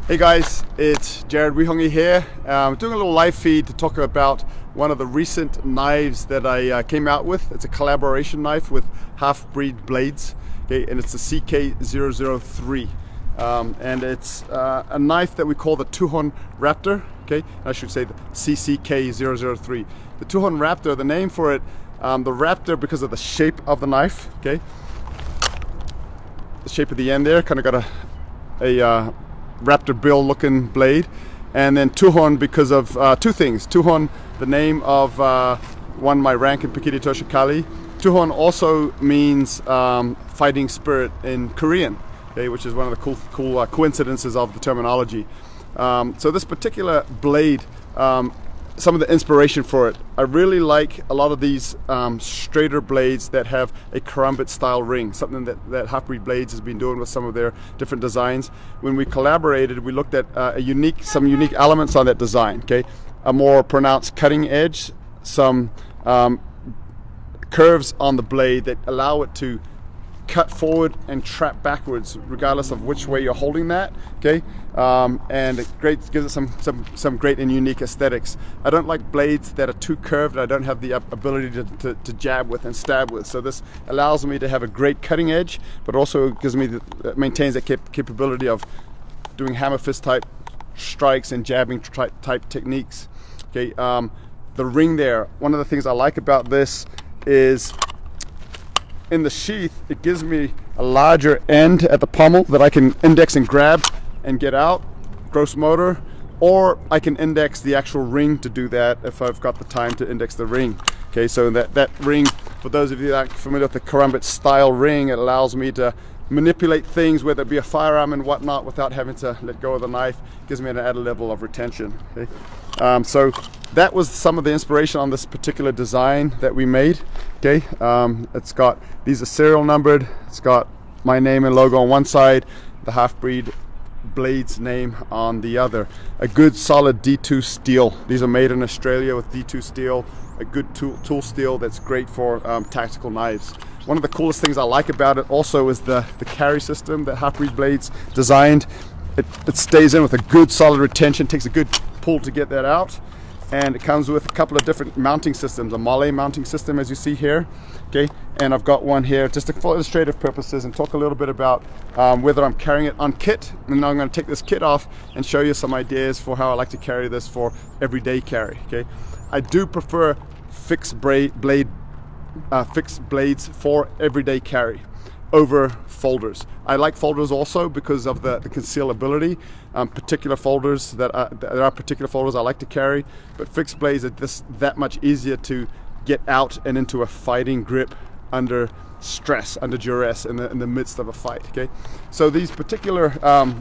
Hey guys, it's Jared Wihongi here. Doing a little live feed to talk about one of the recent knives that I came out with. It's a collaboration knife with Halfbreed Blades, okay, and it's the CCK-03. And it's a knife that we call the Tuhon Raptor, okay? I should say the CCK-03. The Tuhon Raptor, the name for it, the Raptor because of the shape of the knife, okay? The shape of the end there, kind of got a raptor bill looking blade, and then Tuhon because of two things. Tuhon, the name of one my rank in Pikiri Toshikali. Tuhon also means fighting spirit in Korean, okay, which is one of the cool coincidences of the terminology. So this particular blade, some of the inspiration for it, I really like a lot of these straighter blades that have a karambit style ring, something that Halfbreed Blades has been doing with some of their different designs. When we collaborated, we looked at some unique elements on that design, okay? A more pronounced cutting edge, some curves on the blade that allow it to cut forward and trap backwards regardless of which way you're holding that, okay? And it gives it some great and unique aesthetics. I don't like blades that are too curved. I don't have the ability to jab with and stab with, so this allows me to have a great cutting edge, but also gives me maintains that capability of doing hammer fist type strikes and jabbing type techniques, okay? The ring there, one of the things I like about this is in the sheath, it gives me a larger end at the pommel that I can index and grab and get out, gross motor, or I can index the actual ring to do that if I've got the time to index the ring. Okay, so that ring, for those of you that are familiar with the karambit style ring, it allows me to manipulate things, whether it be a firearm and whatnot, without having to let go of the knife. It gives me an added level of retention. Okay? So that was some of the inspiration on this particular design that we made. Okay, it's got, these are serial numbered, it's got my name and logo on one side, the Halfbreed Blades name on the other. A good solid D2 steel. These are made in Australia with D2 steel, a good tool steel that's great for tactical knives. One of the coolest things I like about it also is the carry system that Halfbreed Blades designed. It stays in with a good solid retention, takes a good pull to get that out, and it comes with a couple of different mounting systems, a Male mounting system as you see here, okay, and I've got one here just for illustrative purposes, and talk a little bit about whether I'm carrying it on kit, and now I'm going to take this kit off and show you some ideas for how I like to carry this for everyday carry. Okay, I do prefer fixed blades for everyday carry over folders. I like folders also because of the concealability. Particular folders there are particular folders I like to carry, but fixed blades are just that much easier to get out and into a fighting grip under stress, under duress, in the midst of a fight. Okay, so these particular I'm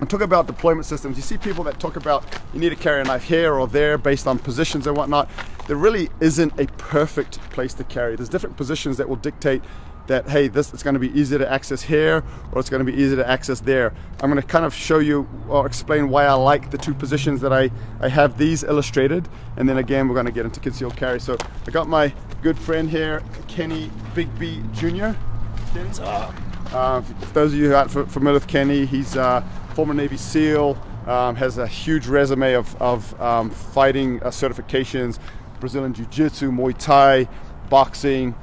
talking about deployment systems. You see people that talk about you need to carry a knife here or there based on positions and whatnot. There really isn't a perfect place to carry. There's different positions that will dictate that, hey, it's going to be easier to access here, or it's going to be easier to access there. I'm going to kind of show you or explain why I like the two positions that I have these illustrated, and then again we're going to get into concealed carry. So I got my good friend here, Kenny Big B Jr. Kenny? For those of you who aren't familiar with Kenny, he's former Navy SEAL, has a huge resume of fighting certifications, Brazilian Jiu-Jitsu, Muay Thai, boxing.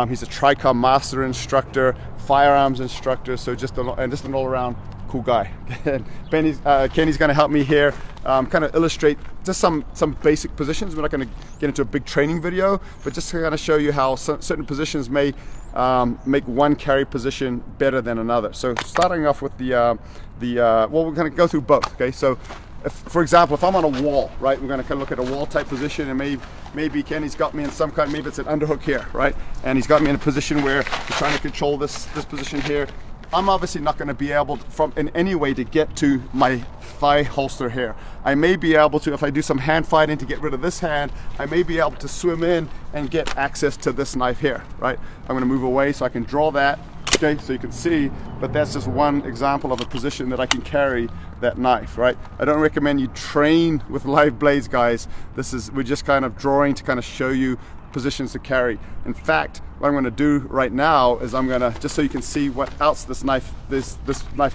He's a Tricom master instructor, firearms instructor, so just an all-around cool guy. Kenny's going to help me here, kind of illustrate just some basic positions. We're not going to get into a big training video, but just to kind of show you how certain positions may make one carry position better than another. So starting off with well, we're going to go through both. Okay, so for example, if I'm on a wall, right, we're going to kind of look at a wall type position, and maybe Kenny's got me in some kind, maybe it's an underhook here, right, and he's got me in a position where he's trying to control this position here. I'm obviously not going to be able in any way to get to my thigh holster here. I may be able to, if I do some hand fighting to get rid of this hand, I may be able to swim in and get access to this knife here, right. I'm going to move away so I can draw that, okay, so you can see, but that's just one example of a position that I can carry that knife, right. I don't recommend you train with live blades, guys. We're just kind of drawing to kind of show you positions to carry. In fact, what I'm going to do right now is I'm going to, just so you can see what else this knife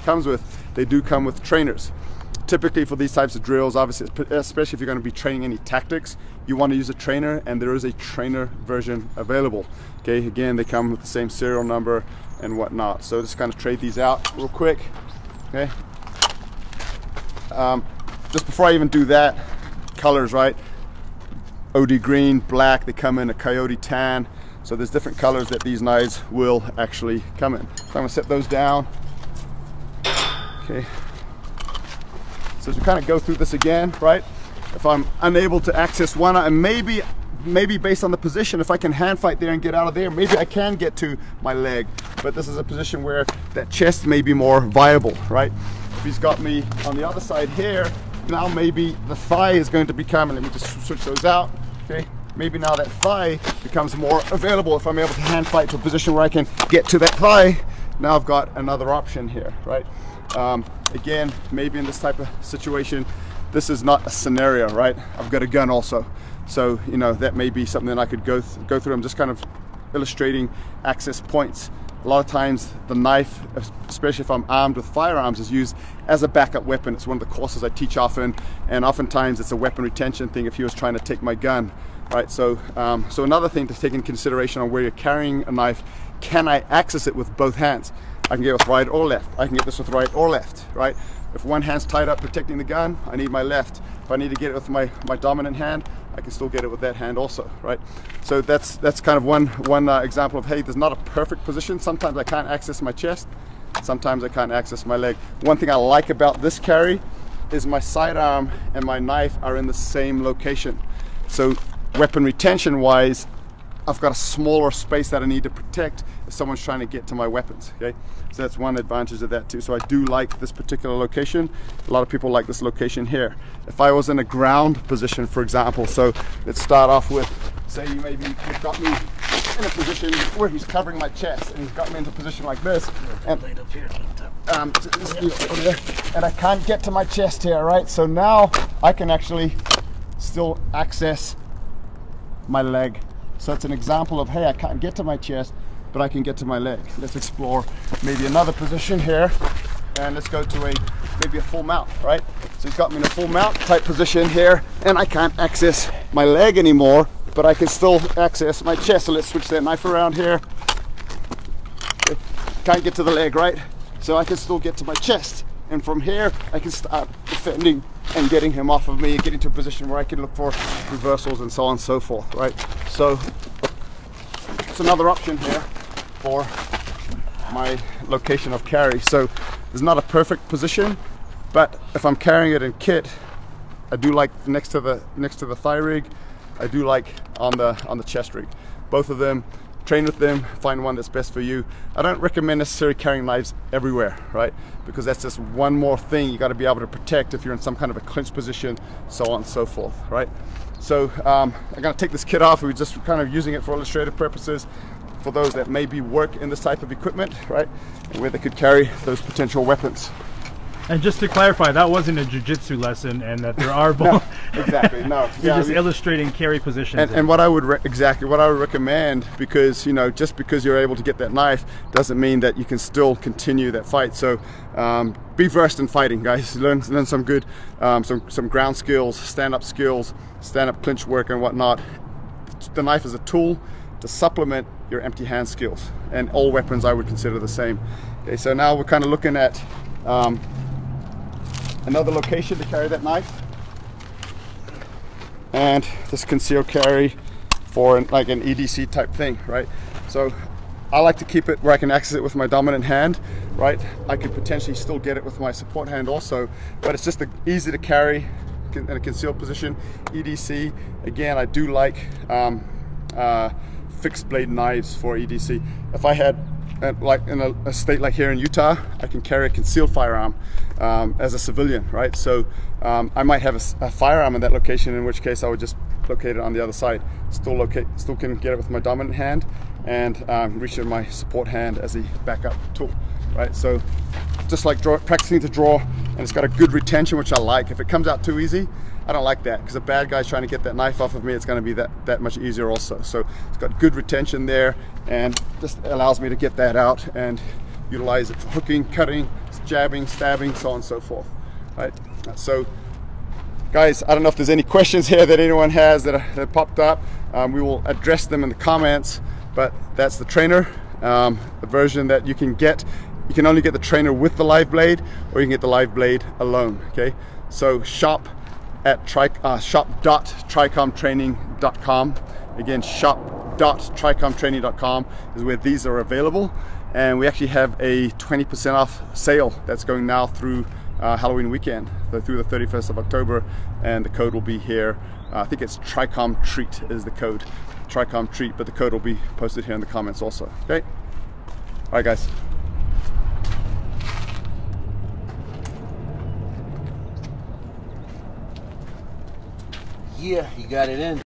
comes with, they do come with trainers. typically for these types of drills, obviously, especially if you're going to be training any tactics, you want to use a trainer, and there is a trainer version available. Okay, again, they come with the same serial number and whatnot. So just kind of trade these out real quick. Okay. Just before I even do that, colors, right? OD green, black, they come in a coyote tan. So there's different colors that these knives will actually come in. So I'm gonna set those down. Okay. So as we kind of go through this again, right? If I'm unable to access one, and maybe based on the position, if I can hand fight there and get out of there, maybe I can get to my leg. But this is a position where that chest may be more viable, right? If he's got me on the other side here, now maybe the thigh is going to become, and let me just switch those out, okay? Maybe now that thigh becomes more available if I'm able to hand fight to a position where I can get to that thigh. Now I've got another option here, right? Again, maybe in this type of situation, this is not a scenario, right? I've got a gun also. So, you know, that may be something that I could go through. I'm just kind of illustrating access points. A lot of times the knife, especially if I'm armed with firearms, is used as a backup weapon. It's one of the courses I teach often, and oftentimes it's a weapon retention thing if he was trying to take my gun, right? So, so another thing to take in consideration on where you're carrying a knife, can I access it with both hands? I can get it with right or left. I can get this with right or left, right? If one hand's tied up protecting the gun, I need my left. If I need to get it with my dominant hand, I can still get it with that hand also, right? So that's kind of one example of, hey, there's not a perfect position. Sometimes I can't access my chest. Sometimes I can't access my leg. One thing I like about this carry is my sidearm and my knife are in the same location. So weapon retention wise, I've got a smaller space that I need to protect if someone's trying to get to my weapons, okay? So that's one advantage of that too. So I do like this particular location. A lot of people like this location here. If I was in a ground position, for example, so let's start off with, say you've got me in a position where he's covering my chest and he's got me into a position like this, and I can't get to my chest here, right? So now I can actually still access my leg. So it's an example of, hey, I can't get to my chest, but I can get to my leg. Let's explore maybe another position here, and let's go to maybe a full mount, right? So he's got me in a full mount type position here, and I can't access my leg anymore, but I can still access my chest. So let's switch that knife around here. Okay. Can't get to the leg, right? So I can still get to my chest, and from here I can start defending and getting him off of me, getting to a position where I can look for reversals and so on and so forth, right? So it's another option here for my location of carry. So there's not a perfect position, but if I'm carrying it in kit, I do like next to the thigh rig. I do like on the chest rig. Both of them, train with them, find one that's best for you. I don't recommend necessarily carrying knives everywhere, right? Because that's just one more thing you got to be able to protect if you're in some kind of a clinch position, so on and so forth, right? So I'm going to take this kit off. We're just kind of using it for illustrative purposes for those that maybe work in this type of equipment, right? And where they could carry those potential weapons. And just to clarify, that wasn't a jiu-jitsu lesson, and that there are both. No, exactly. No, you're just illustrating carry positions. And what I would recommend, because you know, just because you're able to get that knife doesn't mean that you can still continue that fight. So be versed in fighting, guys. Learn some good, some ground skills, stand-up skills, stand-up clinch work, and whatnot. The knife is a tool to supplement your empty hand skills, and all weapons I would consider the same. Okay, so now we're kind of looking at another location to carry that knife, and this concealed carry for like an EDC type thing, right? So I like to keep it where I can access it with my dominant hand, right? I could potentially still get it with my support hand also, but it's just easy to carry in a concealed position. EDC, again, I do like fixed blade knives for EDC. If I had like in a state like here in Utah, I can carry a concealed firearm as a civilian, right? So I might have a firearm in that location, in which case I would just locate it on the other side. Still can get it with my dominant hand and reach it in my support hand as a backup tool, right? So just like practicing to draw, and it's got a good retention, which I like. If it comes out too easy, I don't like that, because a bad guy's trying to get that knife off of me, it's going to be that much easier also. So it's got good retention there, and just allows me to get that out and utilize it for hooking, cutting, jabbing, stabbing, so on and so forth, right? So guys, I don't know if there's any questions here that anyone has that popped up. We will address them in the comments, but that's the trainer, the version that you can get. You can only get the trainer with the live blade, or you can get the live blade alone. Okay, so shop at shop.tricomtraining.com. Again, shop.tricomtraining.com is where these are available, and we actually have a 20% off sale that's going now through Halloween weekend, so through the 31st of October, and the code will be here. I think it's Tricom Treat is the code, Tricom Treat, but the code will be posted here in the comments also. Okay, all right guys. Yeah, you got it in.